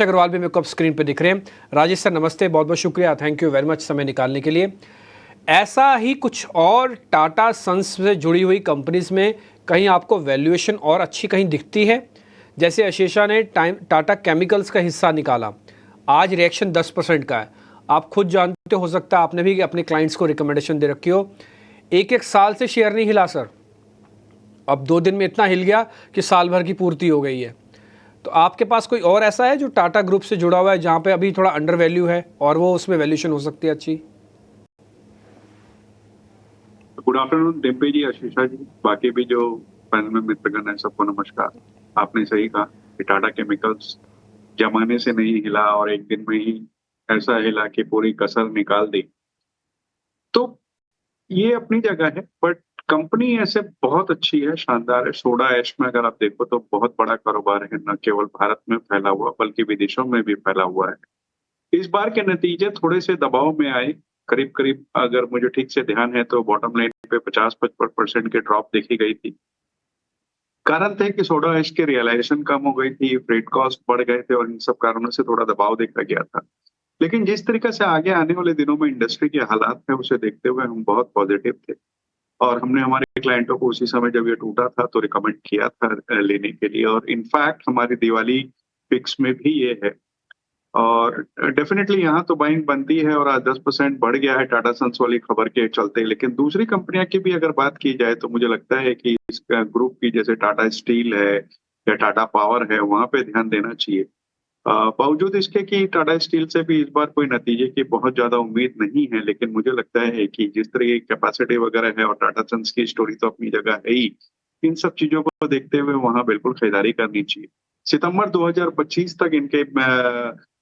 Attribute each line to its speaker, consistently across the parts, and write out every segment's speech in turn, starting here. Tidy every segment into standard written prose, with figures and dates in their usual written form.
Speaker 1: अग्रवाल भी मेरे को अब स्क्रीन पे दिख रहे हैं। राजेश सर नमस्ते, बहुत बहुत शुक्रिया, थैंक यू वेरी मच समय निकालने के लिए। ऐसा ही कुछ और टाटा सन्स से जुड़ी हुई कंपनीज में कहीं आपको वैल्यूएशन और अच्छी कहीं दिखती है? जैसे अशेषा ने टाटा केमिकल्स का हिस्सा निकाला, आज रिएक्शन 10% का है। आप खुद जानते हो सकता है आपने भी अपने क्लाइंट्स को रिकमेंडेशन दे रखी हो। एक साल से शेयर नहीं हिला सर, अब 2 दिन में इतना हिल गया कि साल भर की पूर्ति हो गई है। तो आपके पास कोई और ऐसा है जो टाटा ग्रुप से जुड़ा हुआ है जहां पे अभी थोड़ा अंडर वैल्यू है और वो उसमें वैल्यूएशन हो सकती है अच्छी?
Speaker 2: गुड आफ्टरनून डिम्पी जी, आशीषा जी, बाकी भी जो पैनल में मित्रगण है, सबको नमस्कार। आपने सही कहा कि टाटा केमिकल्स जमाने से नहीं हिला और एक दिन में ही ऐसा हिला कि पूरी कसर निकाल दी। तो ये अपनी जगह है, बट कंपनी ऐसे बहुत अच्छी है, शानदार है। सोडा ऐश में अगर आप देखो तो बहुत बड़ा कारोबार है, न केवल भारत में फैला हुआ बल्कि विदेशों में भी फैला हुआ है। इस बार के नतीजे थोड़े से दबाव में आए, करीब करीब अगर मुझे ठीक से ध्यान है तो बॉटम लाइन पे 50-55% की ड्रॉप देखी गई थी। कारण थे कि सोडा ऐश की रियलाइजेशन कम हो गई थी, फ्रेट कॉस्ट बढ़ गए थे और इन सब कारणों से थोड़ा दबाव देखा गया था। लेकिन जिस तरीके से आगे आने वाले दिनों में इंडस्ट्री के हालात है, उसे देखते हुए हम बहुत पॉजिटिव थे और हमने हमारे क्लाइंटों को उसी समय जब ये टूटा था तो रिकमेंड किया था लेने के लिए। और इनफैक्ट हमारी दिवाली पिक्स में भी ये है और डेफिनेटली यहाँ तो बाइंग बनती है और आज 10% बढ़ गया है टाटा सन्स वाली खबर के चलते। लेकिन दूसरी कंपनियां की भी अगर बात की जाए तो मुझे लगता है कि इस ग्रुप की जैसे टाटा स्टील है या टाटा पावर है, वहां पे ध्यान देना चाहिए। बावजूद इसके कि टाटा स्टील से भी इस बार कोई नतीजे की बहुत ज्यादा उम्मीद नहीं है, लेकिन मुझे लगता है कि जिस तरह की कैपेसिटी वगैरह है और टाटा सन्स की स्टोरी तो अपनी जगह है ही, इन सब चीजों को देखते हुए वहां बिल्कुल खरीदारी करनी चाहिए। सितंबर 2025 तक इनके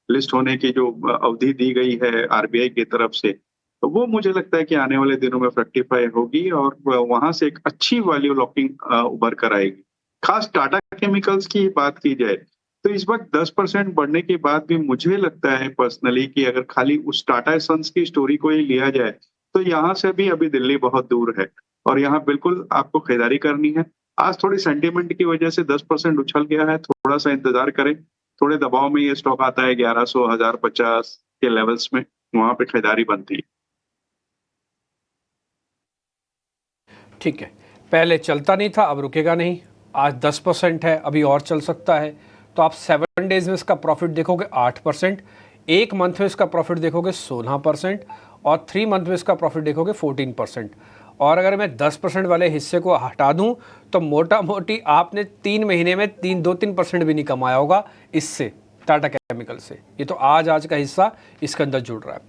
Speaker 2: लिस्ट होने की जो अवधि दी गई है आरबीआई की तरफ से, तो वो मुझे लगता है कि आने वाले दिनों में फ्रक्टिफाई होगी और वहां से एक अच्छी वैल्यू लॉकिंग उभर कर आएगी। खास टाटा केमिकल्स की बात की जाए तो इस वक्त 10% बढ़ने के बाद भी मुझे लगता है पर्सनली कि अगर खाली उस टाटा सन्स की स्टोरी को ही लिया जाए तो यहाँ से भी अभी दिल्ली बहुत दूर है और यहाँ बिल्कुल आपको खरीदारी करनी है। आज थोड़ी सेंटीमेंट की वजह से 10% उछल गया है, थोड़ा सा इंतजार करें। थोड़े दबाव में ये स्टॉक आता है 1100 1050 के लेवल्स में, वहां पे खरीदारी बनती है।
Speaker 1: ठीक है, पहले चलता नहीं था अब रुकेगा नहीं, आज 10% है, अभी और चल सकता है। तो आप 7 डेज में इसका प्रॉफिट देखोगे 8%, 1 मंथ में इसका प्रॉफिट देखोगे 16% और 3 मंथ में इसका प्रॉफिट देखोगे 14%। और अगर मैं 10% वाले हिस्से को हटा दूं तो मोटा मोटी आपने 3 महीने में 2-3% भी नहीं कमाया होगा इससे, टाटा केमिकल से। ये तो आज का हिस्सा इसके अंदर जुड़ रहा है।